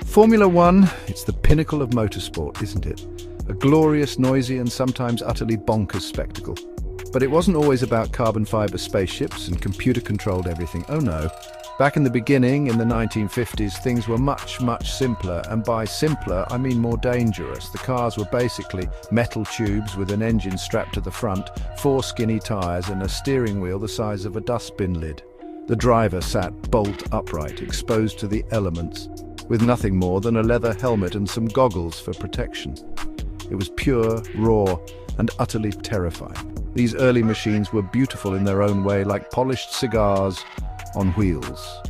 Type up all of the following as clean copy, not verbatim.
Formula One, it's the pinnacle of motorsport, isn't it? A glorious, noisy, and sometimes utterly bonkers spectacle. But it wasn't always about carbon fiber spaceships and computer-controlled everything. Oh no. Back in the beginning, in the 1950s, things were much, much simpler, and by simpler, I mean more dangerous. The cars were basically metal tubes with an engine strapped to the front, 4 skinny tires, and a steering wheel the size of a dustbin lid. The driver sat bolt upright, exposed to the elements, with nothing more than a leather helmet and some goggles for protection. It was pure, raw, and utterly terrifying. These early machines were beautiful in their own way, like polished cigars on wheels.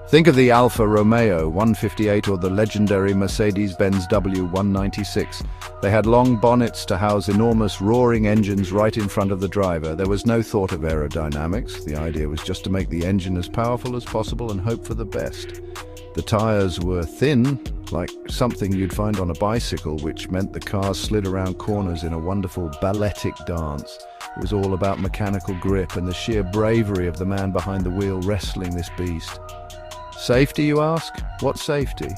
Think of the Alfa Romeo 158 or the legendary Mercedes-Benz W196. They had long bonnets to house enormous roaring engines right in front of the driver. There was no thought of aerodynamics. The idea was just to make the engine as powerful as possible and hope for the best. The tires were thin, like something you'd find on a bicycle, which meant the cars slid around corners in a wonderful balletic dance. It was all about mechanical grip and the sheer bravery of the man behind the wheel wrestling this beast. Safety, you ask? What safety?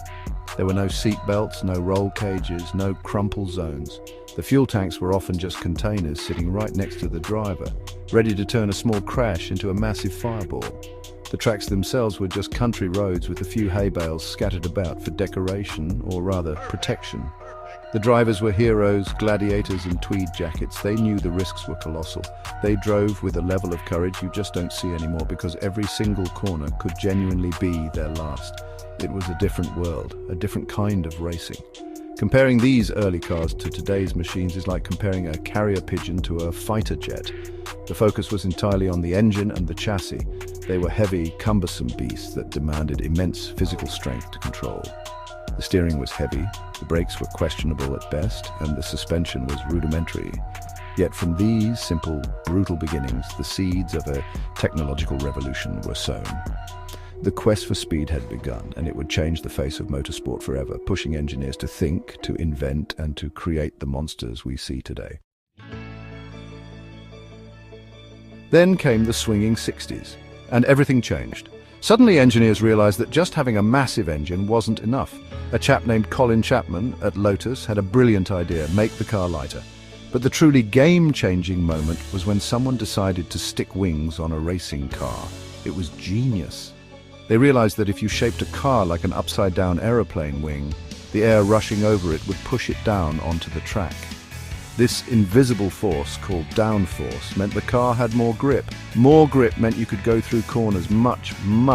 There were no seat belts, no roll cages, no crumple zones. The fuel tanks were often just containers sitting right next to the driver, ready to turn a small crash into a massive fireball. The tracks themselves were just country roads with a few hay bales scattered about for decoration, or rather, protection. The drivers were heroes, gladiators in tweed jackets. They knew the risks were colossal. They drove with a level of courage you just don't see anymore, because every single corner could genuinely be their last. It was a different world, a different kind of racing. Comparing these early cars to today's machines is like comparing a carrier pigeon to a fighter jet. The focus was entirely on the engine and the chassis. They were heavy, cumbersome beasts that demanded immense physical strength to control. The steering was heavy, the brakes were questionable at best, and the suspension was rudimentary. Yet from these simple, brutal beginnings, the seeds of a technological revolution were sown. The quest for speed had begun, and it would change the face of motorsport forever, pushing engineers to think, to invent, and to create the monsters we see today. Then came the swinging 60s, and everything changed. Suddenly engineers realized that just having a massive engine wasn't enough. A chap named Colin Chapman at Lotus had a brilliant idea: make the car lighter. But the truly game-changing moment was when someone decided to stick wings on a racing car. It was genius. They realized that if you shaped a car like an upside-down aeroplane wing, the air rushing over it would push it down onto the track. This invisible force, called downforce, meant the car had more grip. More grip meant you could go through corners much, much